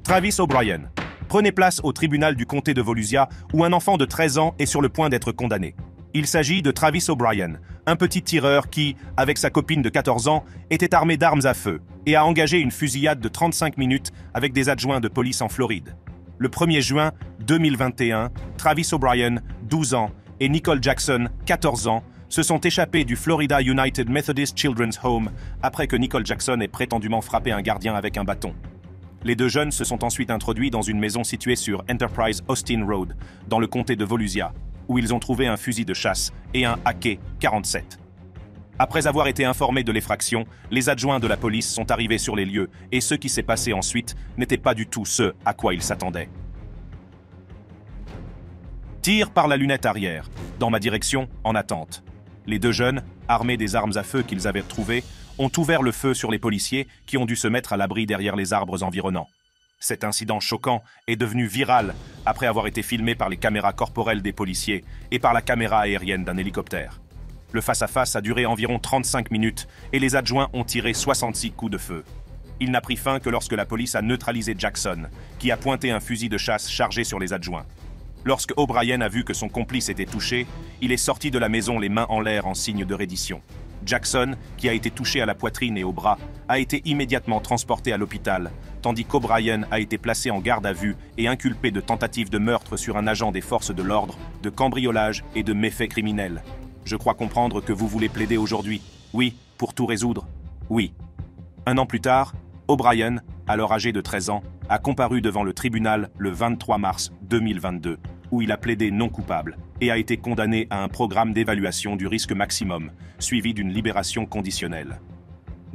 Travis O'Brien. Prenez place au tribunal du comté de Volusia où un enfant de 13 ans est sur le point d'être condamné. Il s'agit de Travis O'Brien, un petit tireur qui, avec sa copine de 14 ans, était armé d'armes à feu et a engagé une fusillade de 35 minutes avec des adjoints de police en Floride. Le 1er juin 2021, Travis O'Brien, 12 ans, et Nicole Jackson, 14 ans, se sont échappés du Florida United Methodist Children's Home après que Nicole Jackson ait prétendument frappé un gardien avec un bâton. Les deux jeunes se sont ensuite introduits dans une maison située sur Enterprise Austin Road, dans le comté de Volusia, où ils ont trouvé un fusil de chasse et un AK-47. Après avoir été informés de l'effraction, les adjoints de la police sont arrivés sur les lieux et ce qui s'est passé ensuite n'était pas du tout ce à quoi ils s'attendaient. Tir par la lunette arrière, dans ma direction, en attente. Les deux jeunes, armés des armes à feu qu'ils avaient retrouvées, ont ouvert le feu sur les policiers qui ont dû se mettre à l'abri derrière les arbres environnants. Cet incident choquant est devenu viral après avoir été filmé par les caméras corporelles des policiers et par la caméra aérienne d'un hélicoptère. Le face-à-face a duré environ 35 minutes et les adjoints ont tiré 66 coups de feu. Il n'a pris fin que lorsque la police a neutralisé Jackson, qui a pointé un fusil de chasse chargé sur les adjoints. Lorsque O'Brien a vu que son complice était touché, il est sorti de la maison les mains en l'air en signe de reddition. Jackson, qui a été touché à la poitrine et au bras, a été immédiatement transporté à l'hôpital, tandis qu'O'Brien a été placé en garde à vue et inculpé de tentative de meurtre sur un agent des forces de l'ordre, de cambriolage et de méfaits criminels. Je crois comprendre que vous voulez plaider aujourd'hui. Oui, pour tout résoudre. Oui. Un an plus tard, O'Brien, alors âgé de 13 ans, a comparu devant le tribunal le 23 mars 2022, où il a plaidé non coupable et a été condamné à un programme d'évaluation du risque maximum, suivi d'une libération conditionnelle.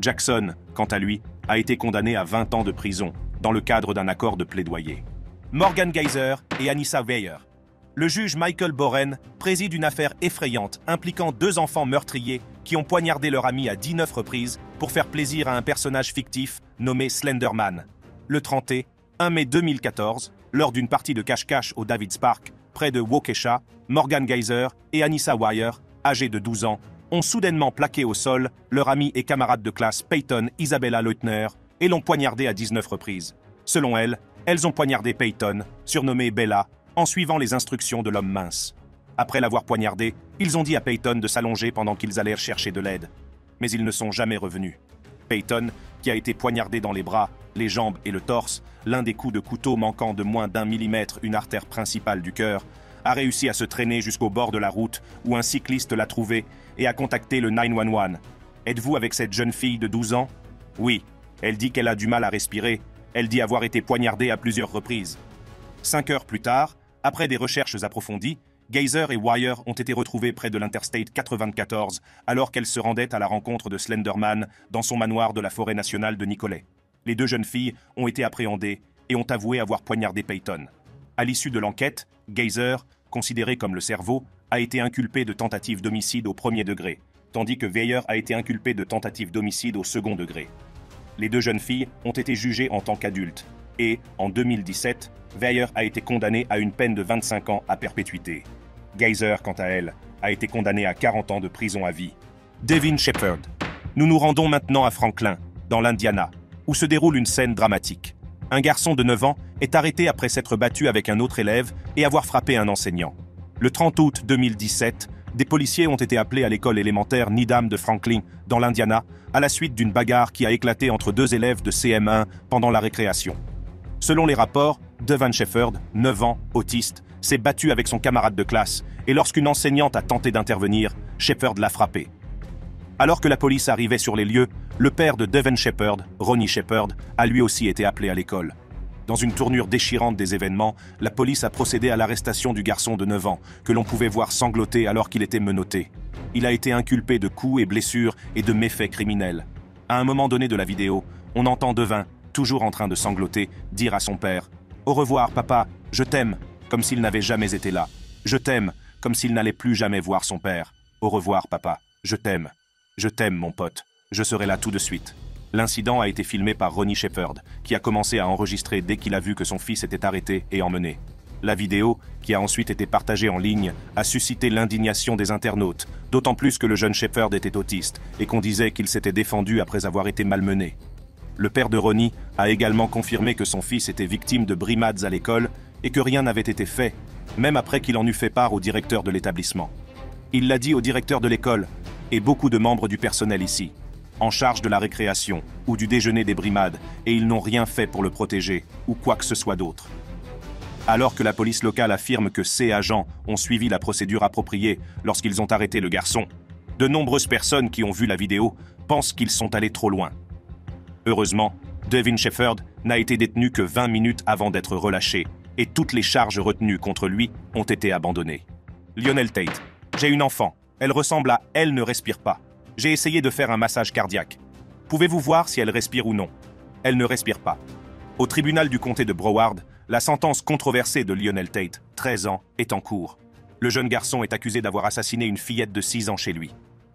Jackson, quant à lui, a été condamné à 20 ans de prison, dans le cadre d'un accord de plaidoyer. Morgan Geyser et Anissa Weier. Le juge Michael Boren préside une affaire effrayante impliquant deux enfants meurtriers qui ont poignardé leur ami à 19 reprises pour faire plaisir à un personnage fictif nommé Slenderman. Le 31 mai 2014, lors d'une partie de cache-cache au Davids Park, près de Waukesha, Morgan Geyser et Anissa Weier, âgés de 12 ans, ont soudainement plaqué au sol leur ami et camarade de classe Peyton Isabella Leutner et l'ont poignardé à 19 reprises. Selon elles, elles ont poignardé Peyton, surnommée Bella, en suivant les instructions de l'homme mince. Après l'avoir poignardé, ils ont dit à Peyton de s'allonger pendant qu'ils allèrent chercher de l'aide. Mais ils ne sont jamais revenus. Peyton, qui a été poignardé dans les bras, les jambes et le torse, l'un des coups de couteau manquant de moins d'1 millimètre une artère principale du cœur, a réussi à se traîner jusqu'au bord de la route où un cycliste l'a trouvé et a contacté le 911. Êtes-vous avec cette jeune fille de 12 ans? Oui. Elle dit qu'elle a du mal à respirer. Elle dit avoir été poignardée à plusieurs reprises. 5 heures plus tard, après des recherches approfondies, Geyser et Weier ont été retrouvés près de l'Interstate 94 alors qu'elles se rendaient à la rencontre de Slenderman dans son manoir de la forêt nationale de Nicolet. Les deux jeunes filles ont été appréhendées et ont avoué avoir poignardé Peyton. À l'issue de l'enquête, Geyser, considéré comme le cerveau, a été inculpé de tentative d'homicide au premier degré, tandis que Weier a été inculpé de tentative d'homicide au second degré. Les deux jeunes filles ont été jugées en tant qu'adultes et, en 2017, Weier a été condamnée à une peine de 25 ans à perpétuité. Geyser, quant à elle, a été condamnée à 40 ans de prison à vie. Devin Shepard. Nous nous rendons maintenant à Franklin, dans l'Indiana, où se déroule une scène dramatique. Un garçon de 9 ans est arrêté après s'être battu avec un autre élève et avoir frappé un enseignant. Le 30 août 2017, des policiers ont été appelés à l'école élémentaire Needham de Franklin, dans l'Indiana, à la suite d'une bagarre qui a éclaté entre deux élèves de CM1 pendant la récréation. Selon les rapports, Devin Shepard, 9 ans, autiste, s'est battu avec son camarade de classe et lorsqu'une enseignante a tenté d'intervenir, Shepard l'a frappé. Alors que la police arrivait sur les lieux, le père de Devin Shepard, Ronnie Shepard, a lui aussi été appelé à l'école. Dans une tournure déchirante des événements, la police a procédé à l'arrestation du garçon de 9 ans, que l'on pouvait voir sangloter alors qu'il était menotté. Il a été inculpé de coups et blessures et de méfaits criminels. À un moment donné de la vidéo, on entend Devin, toujours en train de sangloter, dire à son père « Au revoir, papa, je t'aime », comme s'il n'avait jamais été là. « Je t'aime », comme s'il n'allait plus jamais voir son père. « Au revoir, papa, je t'aime. Je t'aime, mon pote. Je serai là tout de suite. » L'incident a été filmé par Ronnie Shepard, qui a commencé à enregistrer dès qu'il a vu que son fils était arrêté et emmené. La vidéo, qui a ensuite été partagée en ligne, a suscité l'indignation des internautes, d'autant plus que le jeune Shepard était autiste et qu'on disait qu'il s'était défendu après avoir été malmené. Le père de Ronnie a également confirmé que son fils était victime de brimades à l'école et que rien n'avait été fait, même après qu'il en eût fait part au directeur de l'établissement. Il l'a dit au directeur de l'école et beaucoup de membres du personnel ici, en charge de la récréation ou du déjeuner des brimades, et ils n'ont rien fait pour le protéger ou quoi que ce soit d'autre. Alors que la police locale affirme que ces agents ont suivi la procédure appropriée lorsqu'ils ont arrêté le garçon, de nombreuses personnes qui ont vu la vidéo pensent qu'ils sont allés trop loin. Heureusement, Devin Shepherd n'a été détenu que 20 minutes avant d'être relâché, et toutes les charges retenues contre lui ont été abandonnées. Lionel Tate, j'ai une enfant. Elle ressemble à « Elle ne respire pas ». J'ai essayé de faire un massage cardiaque. Pouvez-vous voir si elle respire ou non? Elle ne respire pas. Au tribunal du comté de Broward, la sentence controversée de Lionel Tate, 13 ans, est en cours. Le jeune garçon est accusé d'avoir assassiné une fillette de 6 ans chez lui.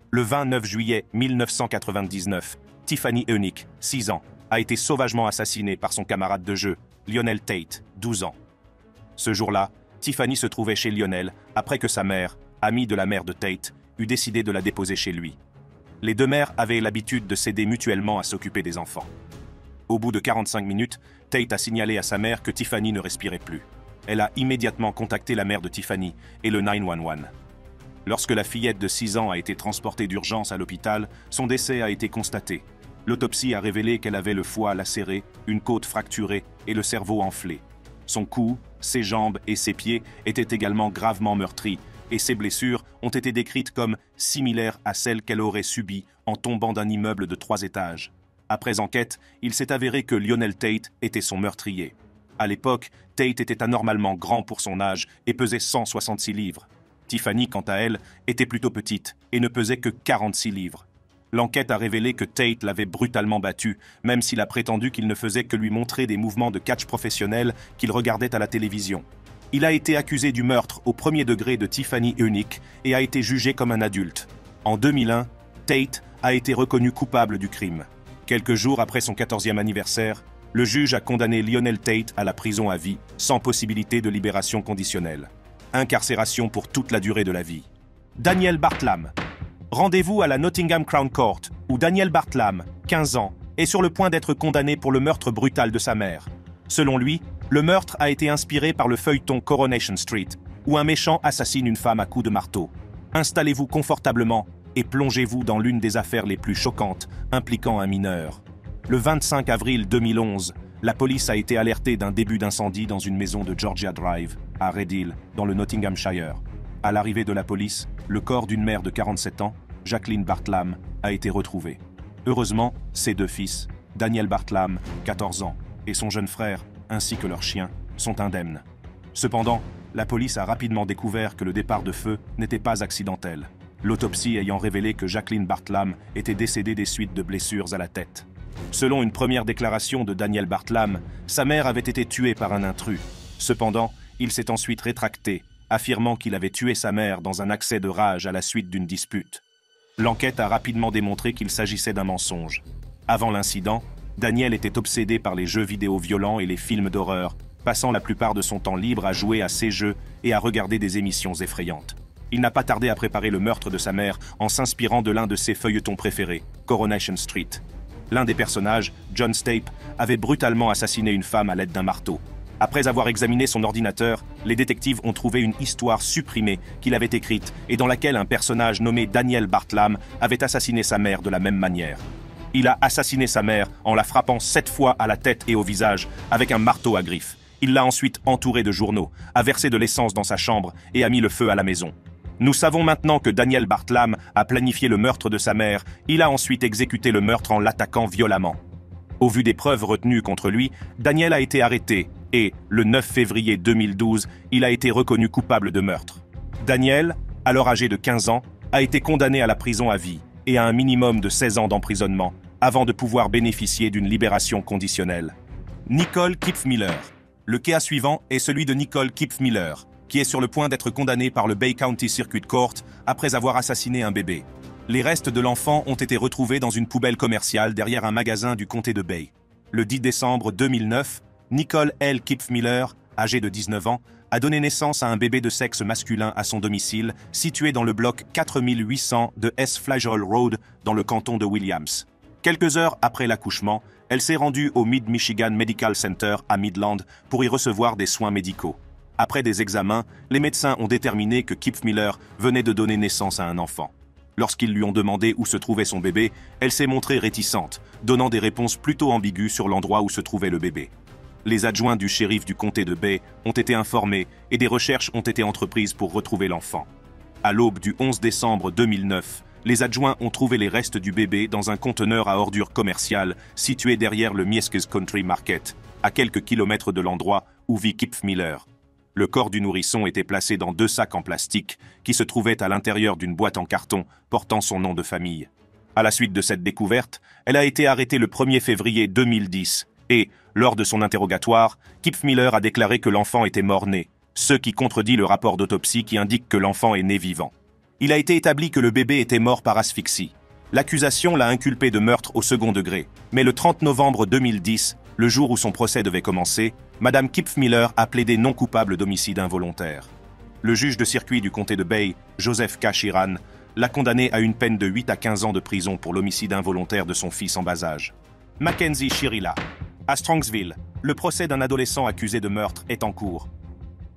Le 29 juillet 1999, Tiffany Eunick, 6 ans, a été sauvagement assassinée par son camarade de jeu, Lionel Tate, 12 ans. Ce jour-là, Tiffany se trouvait chez Lionel après que sa mère, amie de la mère de Tate, eut décidé de la déposer chez lui. Les deux mères avaient l'habitude de s'aider mutuellement à s'occuper des enfants. Au bout de 45 minutes, Tate a signalé à sa mère que Tiffany ne respirait plus. Elle a immédiatement contacté la mère de Tiffany et le 911. Lorsque la fillette de 6 ans a été transportée d'urgence à l'hôpital, son décès a été constaté. L'autopsie a révélé qu'elle avait le foie lacéré, une côte fracturée et le cerveau enflé. Son cou, ses jambes et ses pieds étaient également gravement meurtris, et ses blessures ont été décrites comme similaires à celles qu'elle aurait subies en tombant d'un immeuble de 3 étages. Après enquête, il s'est avéré que Lionel Tate était son meurtrier. À l'époque, Tate était anormalement grand pour son âge et pesait 166 livres. Tiffany, quant à elle, était plutôt petite et ne pesait que 46 livres. L'enquête a révélé que Tate l'avait brutalement battu, même s'il a prétendu qu'il ne faisait que lui montrer des mouvements de catch professionnels qu'il regardait à la télévision. Il a été accusé du meurtre au premier degré de Tiffany Eunick et a été jugé comme un adulte. En 2001, Tate a été reconnu coupable du crime. Quelques jours après son 14e anniversaire, le juge a condamné Lionel Tate à la prison à vie, sans possibilité de libération conditionnelle. Incarcération pour toute la durée de la vie. Daniel Bartlam. Rendez-vous à la Nottingham Crown Court, où Daniel Bartlam, 15 ans, est sur le point d'être condamné pour le meurtre brutal de sa mère. Selon lui, le meurtre a été inspiré par le feuilleton Coronation Street, où un méchant assassine une femme à coups de marteau. Installez-vous confortablement et plongez-vous dans l'une des affaires les plus choquantes impliquant un mineur. Le 25 avril 2011, la police a été alertée d'un début d'incendie dans une maison de Georgia Drive, à Red Hill, dans le Nottinghamshire. À l'arrivée de la police, le corps d'une mère de 47 ans, Jacqueline Bartlam, a été retrouvé. Heureusement, ses 2 fils, Daniel Bartlam, 14 ans, et son jeune frère, ainsi que leur chien, sont indemnes. Cependant, la police a rapidement découvert que le départ de feu n'était pas accidentel, l'autopsie ayant révélé que Jacqueline Bartlam était décédée des suites de blessures à la tête. Selon une première déclaration de Daniel Bartlam, sa mère avait été tuée par un intrus. Cependant, il s'est ensuite rétracté, affirmant qu'il avait tué sa mère dans un accès de rage à la suite d'une dispute. L'enquête a rapidement démontré qu'il s'agissait d'un mensonge. Avant l'incident, Daniel était obsédé par les jeux vidéo violents et les films d'horreur, passant la plupart de son temps libre à jouer à ces jeux et à regarder des émissions effrayantes. Il n'a pas tardé à préparer le meurtre de sa mère en s'inspirant de l'un de ses feuilletons préférés, Coronation Street. L'un des personnages, John Stape, avait brutalement assassiné une femme à l'aide d'un marteau. Après avoir examiné son ordinateur, les détectives ont trouvé une histoire supprimée qu'il avait écrite et dans laquelle un personnage nommé Daniel Bartlam avait assassiné sa mère de la même manière. Il a assassiné sa mère en la frappant 7 fois à la tête et au visage avec un marteau à griffes. Il l'a ensuite entourée de journaux, a versé de l'essence dans sa chambre et a mis le feu à la maison. Nous savons maintenant que Daniel Bartlam a planifié le meurtre de sa mère. Il a ensuite exécuté le meurtre en l'attaquant violemment. Au vu des preuves retenues contre lui, Daniel a été arrêté et, le 9 février 2012, il a été reconnu coupable de meurtre. Daniel, alors âgé de 15 ans, a été condamné à la prison à vie et à un minimum de 16 ans d'emprisonnement avant de pouvoir bénéficier d'une libération conditionnelle. Nicole Kipf-Miller. Le cas suivant est celui de Nicole Kipf-Miller, qui est sur le point d'être condamnée par le Bay County Circuit Court après avoir assassiné un bébé. Les restes de l'enfant ont été retrouvés dans une poubelle commerciale derrière un magasin du comté de Bay. Le 10 décembre 2009, Nicole L. Kipf-Miller, âgée de 19 ans, a donné naissance à un bébé de sexe masculin à son domicile, situé dans le bloc 4800 de S. Flagel Road, dans le canton de Williams. Quelques heures après l'accouchement, elle s'est rendue au Mid-Michigan Medical Center à Midland pour y recevoir des soins médicaux. Après des examens, les médecins ont déterminé que Kip Miller venait de donner naissance à un enfant. Lorsqu'ils lui ont demandé où se trouvait son bébé, elle s'est montrée réticente, donnant des réponses plutôt ambiguës sur l'endroit où se trouvait le bébé. Les adjoints du shérif du comté de Bay ont été informés et des recherches ont été entreprises pour retrouver l'enfant. À l'aube du 11 décembre 2009, les adjoints ont trouvé les restes du bébé dans un conteneur à ordures commercial situé derrière le Miesques Country Market, à quelques kilomètres de l'endroit où vit Kip Miller. Le corps du nourrisson était placé dans 2 sacs en plastique qui se trouvaient à l'intérieur d'une boîte en carton portant son nom de famille. À la suite de cette découverte, elle a été arrêtée le 1er février 2010 et, lors de son interrogatoire, Kip Miller a déclaré que l'enfant était mort-né, ce qui contredit le rapport d'autopsie qui indique que l'enfant est né vivant. Il a été établi que le bébé était mort par asphyxie. L'accusation l'a inculpé de meurtre au second degré, mais le 30 novembre 2010, le jour où son procès devait commencer, Madame Kip Miller a plaidé non coupable d'homicide involontaire. Le juge de circuit du comté de Bay, Joseph K. Sheeran, l'a condamné à une peine de 8 à 15 ans de prison pour l'homicide involontaire de son fils en bas âge. Mackenzie Shirilla. À Strongsville, le procès d'un adolescent accusé de meurtre est en cours.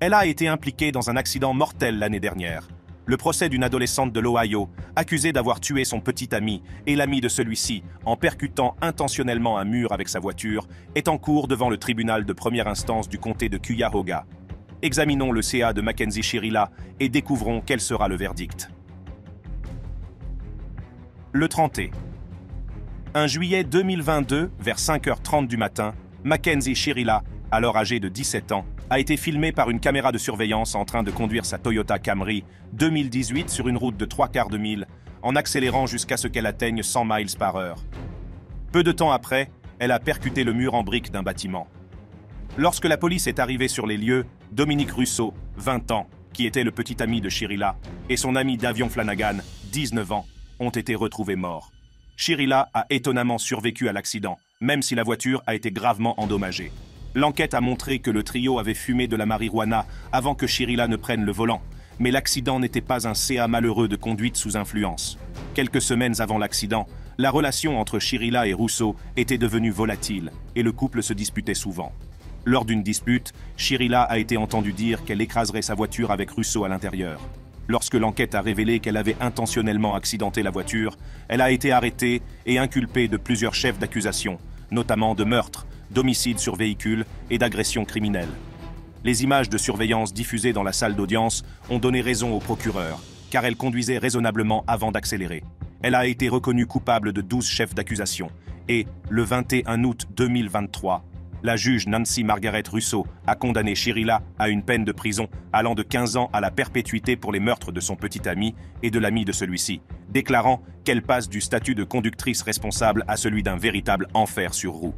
Elle a été impliquée dans un accident mortel l'année dernière. Le procès d'une adolescente de l'Ohio, accusée d'avoir tué son petit ami et l'ami de celui-ci en percutant intentionnellement un mur avec sa voiture, est en cours devant le tribunal de première instance du comté de Cuyahoga. Examinons le CA de Mackenzie Shirilla et découvrons quel sera le verdict. Le 30. Un juillet 2022, vers 5h30 du matin, Mackenzie Shirilla, alors âgée de 17 ans, a été filmée par une caméra de surveillance en train de conduire sa Toyota Camry 2018 sur une route de 3/4 de mille, en accélérant jusqu'à ce qu'elle atteigne 100 miles par heure. Peu de temps après, elle a percuté le mur en briques d'un bâtiment. Lorsque la police est arrivée sur les lieux, Dominique Russo, 20 ans, qui était le petit ami de Shirilla, et son ami Davion Flanagan, 19 ans, ont été retrouvés morts. Shirilla a étonnamment survécu à l'accident, même si la voiture a été gravement endommagée. L'enquête a montré que le trio avait fumé de la marijuana avant que Shirilla ne prenne le volant, mais l'accident n'était pas un CA malheureux de conduite sous influence. Quelques semaines avant l'accident, la relation entre Shirilla et Russo était devenue volatile et le couple se disputait souvent. Lors d'une dispute, Shirilla a été entendue dire qu'elle écraserait sa voiture avec Russo à l'intérieur. Lorsque l'enquête a révélé qu'elle avait intentionnellement accidenté la voiture, elle a été arrêtée et inculpée de plusieurs chefs d'accusation, notamment de meurtre, d'homicide sur véhicule et d'agression criminelle. Les images de surveillance diffusées dans la salle d'audience ont donné raison au procureur, car elle conduisait raisonnablement avant d'accélérer. Elle a été reconnue coupable de 12 chefs d'accusation et, le 21 août 2023, la juge Nancy Margaret Russo a condamné Shirilla à une peine de prison allant de 15 ans à la perpétuité pour les meurtres de son petit ami et de l'ami de celui-ci, déclarant qu'elle passe du statut de conductrice responsable à celui d'un véritable enfer sur roue.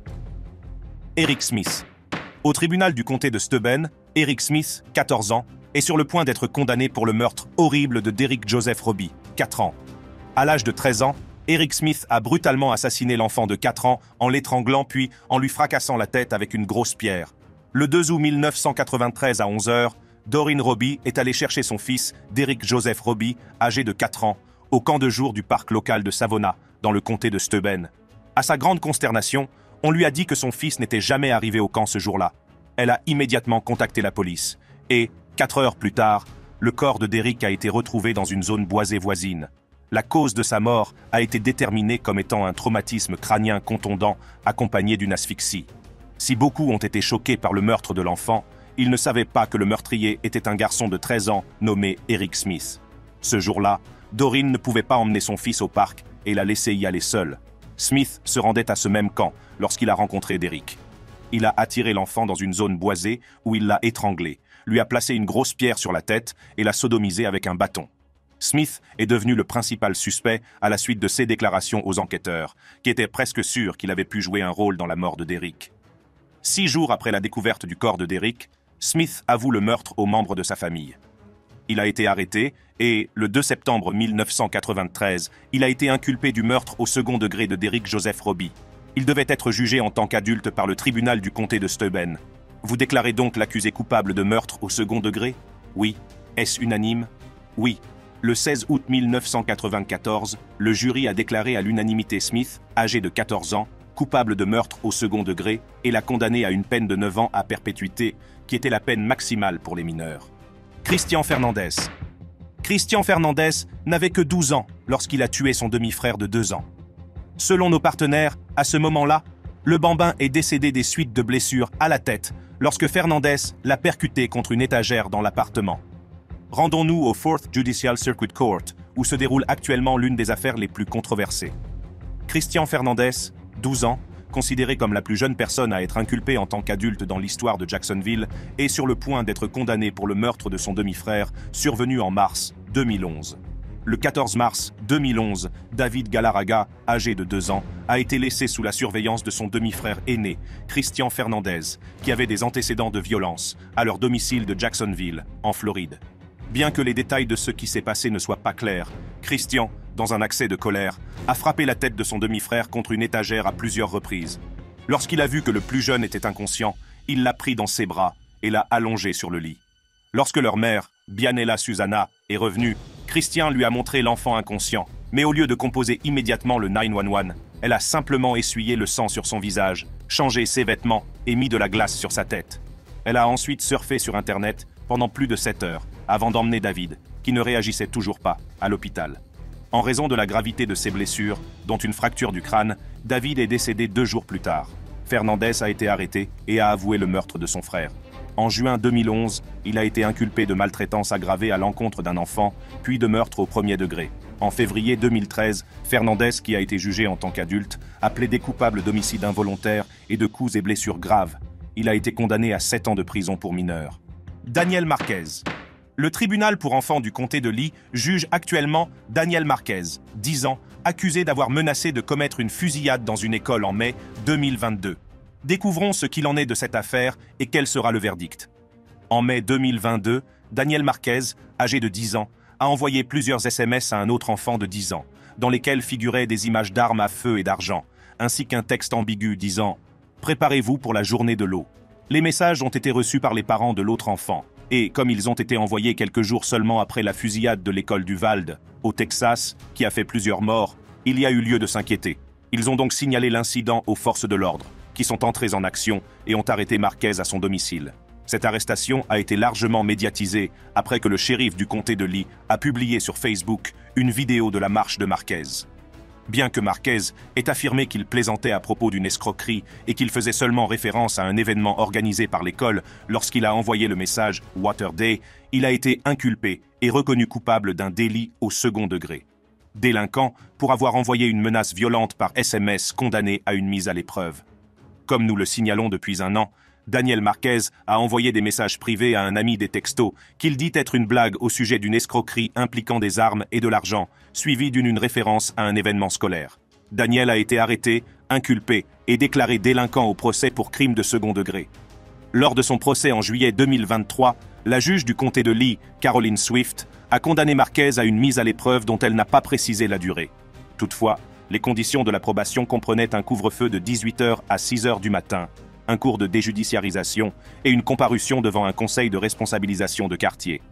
Eric Smith. Au tribunal du comté de Steuben, Eric Smith, 14 ans, est sur le point d'être condamné pour le meurtre horrible de Derrick Joseph Roby, 4 ans. À l'âge de 13 ans, Eric Smith a brutalement assassiné l'enfant de 4 ans en l'étranglant puis en lui fracassant la tête avec une grosse pierre. Le 2 août 1993 à 11h, Doreen Roby est allée chercher son fils, Derrick Joseph Roby, âgé de 4 ans, au camp de jour du parc local de Savona, dans le comté de Steuben. À sa grande consternation, on lui a dit que son fils n'était jamais arrivé au camp ce jour-là. Elle a immédiatement contacté la police. Et, 4 heures plus tard, le corps de Derrick a été retrouvé dans une zone boisée voisine. La cause de sa mort a été déterminée comme étant un traumatisme crânien contondant accompagné d'une asphyxie. Si beaucoup ont été choqués par le meurtre de l'enfant, ils ne savaient pas que le meurtrier était un garçon de 13 ans nommé Eric Smith. Ce jour-là, Doreen ne pouvait pas emmener son fils au parc et l'a laissé y aller seul. Smith se rendait à ce même camp lorsqu'il a rencontré Derrick. Il a attiré l'enfant dans une zone boisée où il l'a étranglé, lui a placé une grosse pierre sur la tête et l'a sodomisé avec un bâton. Smith est devenu le principal suspect à la suite de ses déclarations aux enquêteurs, qui étaient presque sûrs qu'il avait pu jouer un rôle dans la mort de Derrick. 6 jours après la découverte du corps de Derrick, Smith avoue le meurtre aux membres de sa famille. Il a été arrêté et, le 2 septembre 1993, il a été inculpé du meurtre au second degré de Derrick Joseph Roby. Il devait être jugé en tant qu'adulte par le tribunal du comté de Steuben. Vous déclarez donc l'accusé coupable de meurtre au second degré? Oui. Est-ce unanime? Oui. Le 16 août 1994, le jury a déclaré à l'unanimité Smith, âgé de 14 ans, coupable de meurtre au second degré et l'a condamné à une peine de 9 ans à perpétuité, qui était la peine maximale pour les mineurs. Christian Fernandez. Christian Fernandez n'avait que 12 ans lorsqu'il a tué son demi-frère de 2 ans. Selon nos partenaires, à ce moment-là, le bambin est décédé des suites de blessures à la tête lorsque Fernandez l'a percuté contre une étagère dans l'appartement. Rendons-nous au 4th Judicial Circuit Court, où se déroule actuellement l'une des affaires les plus controversées. Christian Fernandez, 12 ans, considéré comme la plus jeune personne à être inculpée en tant qu'adulte dans l'histoire de Jacksonville, est sur le point d'être condamné pour le meurtre de son demi-frère, survenu en mars 2011. Le 14 mars 2011, David Galarraga, âgé de 2 ans, a été laissé sous la surveillance de son demi-frère aîné, Christian Fernandez, qui avait des antécédents de violence, à leur domicile de Jacksonville, en Floride. Bien que les détails de ce qui s'est passé ne soient pas clairs, Christian, dans un accès de colère, a frappé la tête de son demi-frère contre une étagère à plusieurs reprises. Lorsqu'il a vu que le plus jeune était inconscient, il l'a pris dans ses bras et l'a allongé sur le lit. Lorsque leur mère, Bianella Susana, est revenue, Christian lui a montré l'enfant inconscient, mais au lieu de composer immédiatement le 911, elle a simplement essuyé le sang sur son visage, changé ses vêtements et mis de la glace sur sa tête. Elle a ensuite surfé sur Internet pendant plus de 7 heures, avant d'emmener David, qui ne réagissait toujours pas, à l'hôpital. En raison de la gravité de ses blessures, dont une fracture du crâne, David est décédé 2 jours plus tard. Fernandez a été arrêté et a avoué le meurtre de son frère. En juin 2011, il a été inculpé de maltraitance aggravée à l'encontre d'un enfant, puis de meurtre au premier degré. En février 2013, Fernandez, qui a été jugé en tant qu'adulte, a plaidé coupable d'homicide involontaire et de coups et blessures graves. Il a été condamné à 7 ans de prison pour mineurs. Daniel Marquez. Le tribunal pour enfants du comté de Lee juge actuellement Daniel Marquez, 10 ans, accusé d'avoir menacé de commettre une fusillade dans une école en mai 2022. Découvrons ce qu'il en est de cette affaire et quel sera le verdict. En mai 2022, Daniel Marquez, âgé de 10 ans, a envoyé plusieurs SMS à un autre enfant de 10 ans, dans lesquels figuraient des images d'armes à feu et d'argent, ainsi qu'un texte ambigu disant « Préparez-vous pour la journée de l'eau ». Les messages ont été reçus par les parents de l'autre enfant, et comme ils ont été envoyés quelques jours seulement après la fusillade de l'école d'Uvalde, au Texas, qui a fait plusieurs morts, il y a eu lieu de s'inquiéter. Ils ont donc signalé l'incident aux forces de l'ordre, qui sont entrées en action et ont arrêté Marquez à son domicile. Cette arrestation a été largement médiatisée après que le shérif du comté de Lee a publié sur Facebook une vidéo de la marche de Marquez. Bien que Marquez ait affirmé qu'il plaisantait à propos d'une escroquerie et qu'il faisait seulement référence à un événement organisé par l'école lorsqu'il a envoyé le message « Water Day », il a été inculpé et reconnu coupable d'un délit au second degré. Délinquant pour avoir envoyé une menace violente par SMS condamné à une mise à l'épreuve. Comme nous le signalons depuis un an, Daniel Marquez a envoyé des messages privés à un ami des textos qu'il dit être une blague au sujet d'une escroquerie impliquant des armes et de l'argent, suivie d'une référence à un événement scolaire. Daniel a été arrêté, inculpé et déclaré délinquant au procès pour crime de second degré. Lors de son procès en juillet 2023, la juge du comté de Lee, Caroline Swift, a condamné Marquez à une mise à l'épreuve dont elle n'a pas précisé la durée. Toutefois, les conditions de la probation comprenaient un couvre-feu de 18h à 6h du matin, un cours de déjudiciarisation et une comparution devant un conseil de responsabilisation de quartier.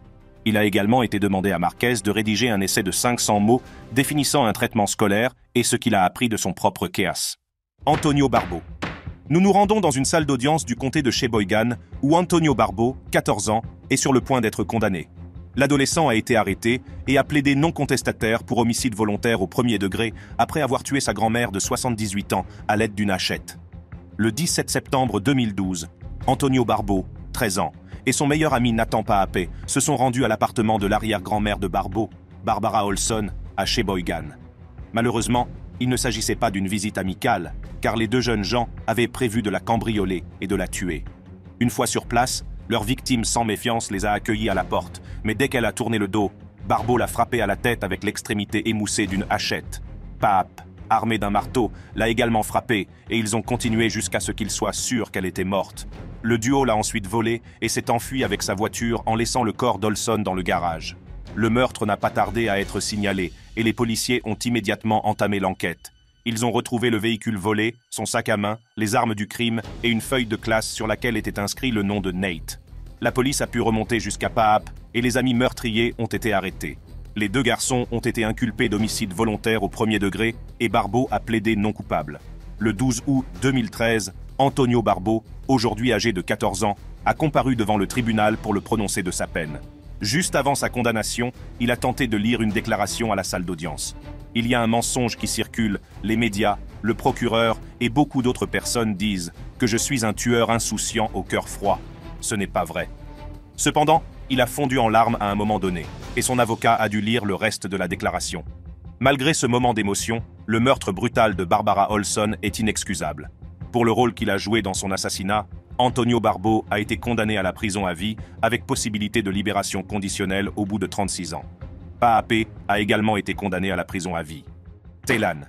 Il a également été demandé à Marquez de rédiger un essai de 500 mots définissant un traitement scolaire et ce qu'il a appris de son propre chaos. Antonio Barbeau. Nous nous rendons dans une salle d'audience du comté de Sheboygan où Antonio Barbeau, 14 ans, est sur le point d'être condamné. L'adolescent a été arrêté et a plaidé non contestataire pour homicide volontaire au premier degré après avoir tué sa grand-mère de 78 ans à l'aide d'une hachette. Le 17 septembre 2012, Antonio Barbeau, 13 ans, et son meilleur ami Nathan Paapé se sont rendus à l'appartement de l'arrière-grand-mère de Barbeau, Barbara Olson, à Sheboygan. Malheureusement, il ne s'agissait pas d'une visite amicale, car les 2 jeunes gens avaient prévu de la cambrioler et de la tuer. Une fois sur place, leur victime sans méfiance les a accueillis à la porte, mais dès qu'elle a tourné le dos, Barbeau l'a frappée à la tête avec l'extrémité émoussée d'une hachette. Paap, armé d'un marteau, l'a également frappée et ils ont continué jusqu'à ce qu'ils soient sûrs qu'elle était morte. Le duo l'a ensuite volée et s'est enfui avec sa voiture en laissant le corps d'Olson dans le garage. Le meurtre n'a pas tardé à être signalé et les policiers ont immédiatement entamé l'enquête. Ils ont retrouvé le véhicule volé, son sac à main, les armes du crime et une feuille de classe sur laquelle était inscrit le nom de Nate. La police a pu remonter jusqu'à Paap et les amis meurtriers ont été arrêtés. Les deux garçons ont été inculpés d'homicide volontaire au premier degré et Barbeau a plaidé non coupable. Le 12 août 2013, Antonio Barbeau, aujourd'hui âgé de 14 ans, a comparu devant le tribunal pour le prononcer de sa peine. Juste avant sa condamnation, il a tenté de lire une déclaration à la salle d'audience. Il y a un mensonge qui circule, les médias, le procureur et beaucoup d'autres personnes disent que je suis un tueur insouciant au cœur froid. Ce n'est pas vrai. Cependant, il a fondu en larmes à un moment donné, et son avocat a dû lire le reste de la déclaration. Malgré ce moment d'émotion, le meurtre brutal de Barbara Olson est inexcusable. Pour le rôle qu'il a joué dans son assassinat, Antonio Barbeau a été condamné à la prison à vie avec possibilité de libération conditionnelle au bout de 36 ans. Paapé a également été condamné à la prison à vie. Taylan.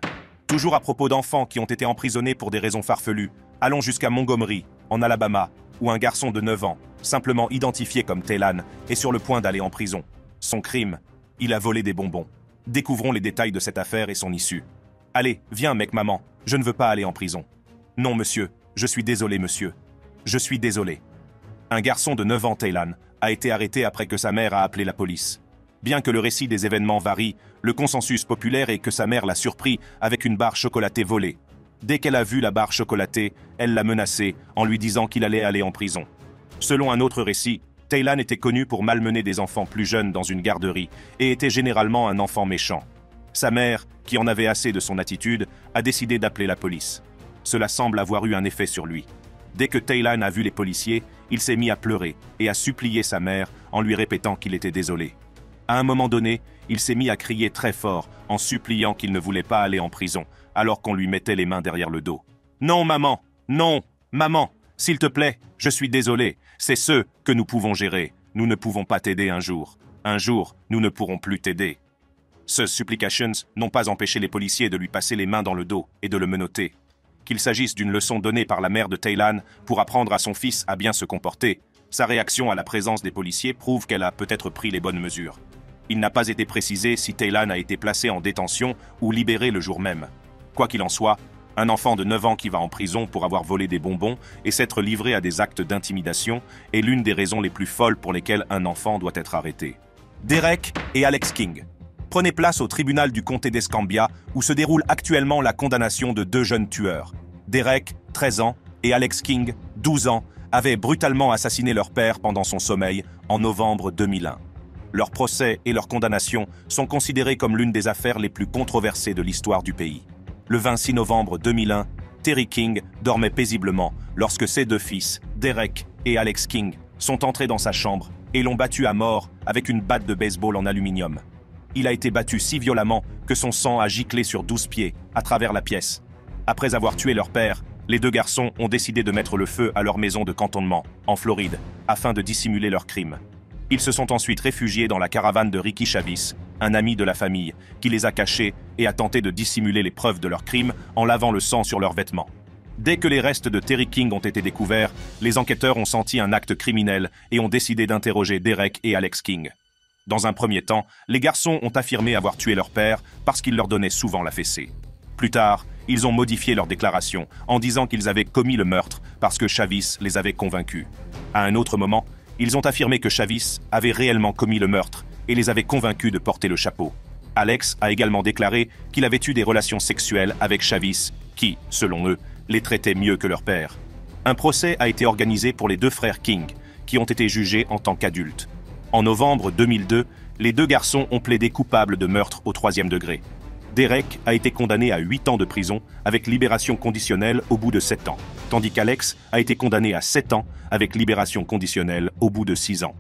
Toujours à propos d'enfants qui ont été emprisonnés pour des raisons farfelues, allons jusqu'à Montgomery, en Alabama, où un garçon de 9 ans, simplement identifié comme Taylan, est sur le point d'aller en prison. Son crime, il a volé des bonbons. Découvrons les détails de cette affaire et son issue. Allez, viens mec maman, je ne veux pas aller en prison. Non monsieur, je suis désolé monsieur. Je suis désolé. Un garçon de 9 ans, Taylan, a été arrêté après que sa mère a appelé la police. Bien que le récit des événements varie, le consensus populaire est que sa mère l'a surpris avec une barre chocolatée volée. Dès qu'elle a vu la barre chocolatée, elle l'a menacé en lui disant qu'il allait aller en prison. Selon un autre récit, Taylan était connu pour malmener des enfants plus jeunes dans une garderie et était généralement un enfant méchant. Sa mère, qui en avait assez de son attitude, a décidé d'appeler la police. Cela semble avoir eu un effet sur lui. Dès que Taylan a vu les policiers, il s'est mis à pleurer et à supplier sa mère en lui répétant qu'il était désolé. À un moment donné, il s'est mis à crier très fort en suppliant qu'il ne voulait pas aller en prison, alors qu'on lui mettait les mains derrière le dos. « Non, maman! Non! Maman! S'il te plaît, je suis désolé. C'est ce que nous pouvons gérer. Nous ne pouvons pas t'aider un jour. Un jour, nous ne pourrons plus t'aider. » Ces supplications n'ont pas empêché les policiers de lui passer les mains dans le dos et de le menotter. Qu'il s'agisse d'une leçon donnée par la mère de Taylan pour apprendre à son fils à bien se comporter, sa réaction à la présence des policiers prouve qu'elle a peut-être pris les bonnes mesures. Il n'a pas été précisé si Taylan a été placé en détention ou libéré le jour même. Quoi qu'il en soit, un enfant de 9 ans qui va en prison pour avoir volé des bonbons et s'être livré à des actes d'intimidation est l'une des raisons les plus folles pour lesquelles un enfant doit être arrêté. Derek et Alex King. Prenez place au tribunal du comté d'Escambia où se déroule actuellement la condamnation de deux jeunes tueurs. Derek, 13 ans, et Alex King, 12 ans, avaient brutalement assassiné leur père pendant son sommeil en novembre 2001. Leur procès et leur condamnation sont considérés comme l'une des affaires les plus controversées de l'histoire du pays. Le 26 novembre 2001, Terry King dormait paisiblement lorsque ses deux fils, Derek et Alex King, sont entrés dans sa chambre et l'ont battu à mort avec une batte de baseball en aluminium. Il a été battu si violemment que son sang a giclé sur 12 pieds à travers la pièce. Après avoir tué leur père, les deux garçons ont décidé de mettre le feu à leur maison de cantonnement, en Floride, afin de dissimuler leur crime. Ils se sont ensuite réfugiés dans la caravane de Ricky Chavis, un ami de la famille, qui les a cachés et a tenté de dissimuler les preuves de leur crime en lavant le sang sur leurs vêtements. Dès que les restes de Terry King ont été découverts, les enquêteurs ont senti un acte criminel et ont décidé d'interroger Derek et Alex King. Dans un premier temps, les garçons ont affirmé avoir tué leur père parce qu'il leur donnait souvent la fessée. Plus tard, ils ont modifié leur déclaration en disant qu'ils avaient commis le meurtre parce que Chavis les avait convaincus. À un autre moment, ils ont affirmé que Chavis avait réellement commis le meurtre et les avait convaincus de porter le chapeau. Alex a également déclaré qu'il avait eu des relations sexuelles avec Chavis qui, selon eux, les traitait mieux que leur père. Un procès a été organisé pour les deux frères King, qui ont été jugés en tant qu'adultes. En novembre 2002, les deux garçons ont plaidé coupables de meurtre au 3e degré. Derek a été condamné à 8 ans de prison avec libération conditionnelle au bout de 7 ans, tandis qu'Alex a été condamné à 7 ans avec libération conditionnelle au bout de 6 ans.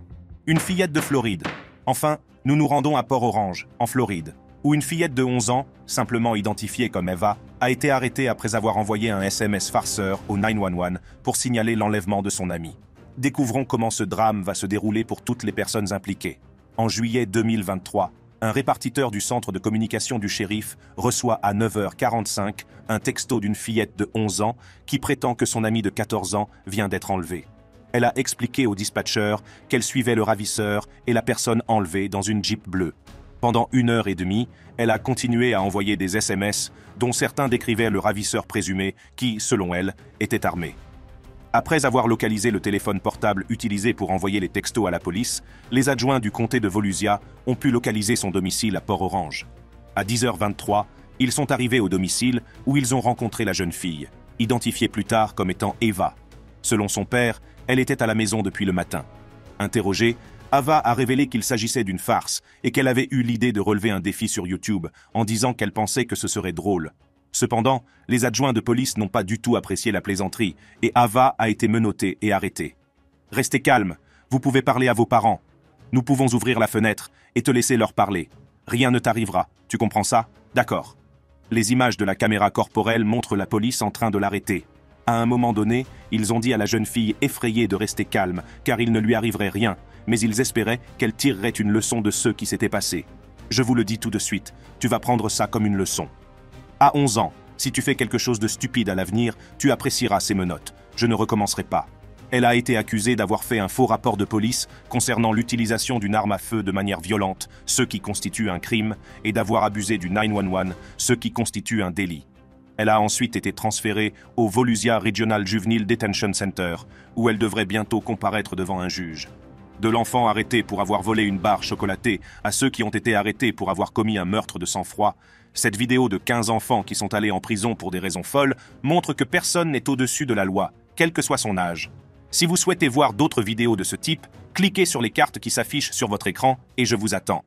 Une fillette de Floride. Enfin, nous nous rendons à Port-Orange, en Floride, où une fillette de 11 ans, simplement identifiée comme Eva, a été arrêtée après avoir envoyé un SMS farceur au 911 pour signaler l'enlèvement de son ami. Découvrons comment ce drame va se dérouler pour toutes les personnes impliquées. En juillet 2023, un répartiteur du centre de communication du shérif reçoit à 9h45 un texto d'une fillette de 11 ans qui prétend que son ami de 14 ans vient d'être enlevé. Elle a expliqué au dispatcher qu'elle suivait le ravisseur et la personne enlevée dans une Jeep bleue. Pendant 1h30, elle a continué à envoyer des SMS dont certains décrivaient le ravisseur présumé qui, selon elle, était armé. Après avoir localisé le téléphone portable utilisé pour envoyer les textos à la police, les adjoints du comté de Volusia ont pu localiser son domicile à Port-Orange. À 10h23, ils sont arrivés au domicile où ils ont rencontré la jeune fille, identifiée plus tard comme étant Eva. Selon son père, elle était à la maison depuis le matin. Interrogée, Ava a révélé qu'il s'agissait d'une farce et qu'elle avait eu l'idée de relever un défi sur YouTube en disant qu'elle pensait que ce serait drôle. Cependant, les adjoints de police n'ont pas du tout apprécié la plaisanterie et Ava a été menottée et arrêtée. « Restez calme, vous pouvez parler à vos parents. Nous pouvons ouvrir la fenêtre et te laisser leur parler. Rien ne t'arrivera, tu comprends ça? D'accord. » Les images de la caméra corporelle montrent la police en train de l'arrêter. À un moment donné, ils ont dit à la jeune fille effrayée de rester calme car il ne lui arriverait rien, mais ils espéraient qu'elle tirerait une leçon de ce qui s'était passé. Je vous le dis tout de suite, tu vas prendre ça comme une leçon. À 11 ans, si tu fais quelque chose de stupide à l'avenir, tu apprécieras ces menottes. Je ne recommencerai pas. Elle a été accusée d'avoir fait un faux rapport de police concernant l'utilisation d'une arme à feu de manière violente, ce qui constitue un crime, et d'avoir abusé du 911, ce qui constitue un délit. Elle a ensuite été transférée au Volusia Regional Juvenile Detention Center, où elle devrait bientôt comparaître devant un juge. De l'enfant arrêté pour avoir volé une barre chocolatée à ceux qui ont été arrêtés pour avoir commis un meurtre de sang-froid, cette vidéo de 15 enfants qui sont allés en prison pour des raisons folles montre que personne n'est au-dessus de la loi, quel que soit son âge. Si vous souhaitez voir d'autres vidéos de ce type, cliquez sur les cartes qui s'affichent sur votre écran et je vous attends.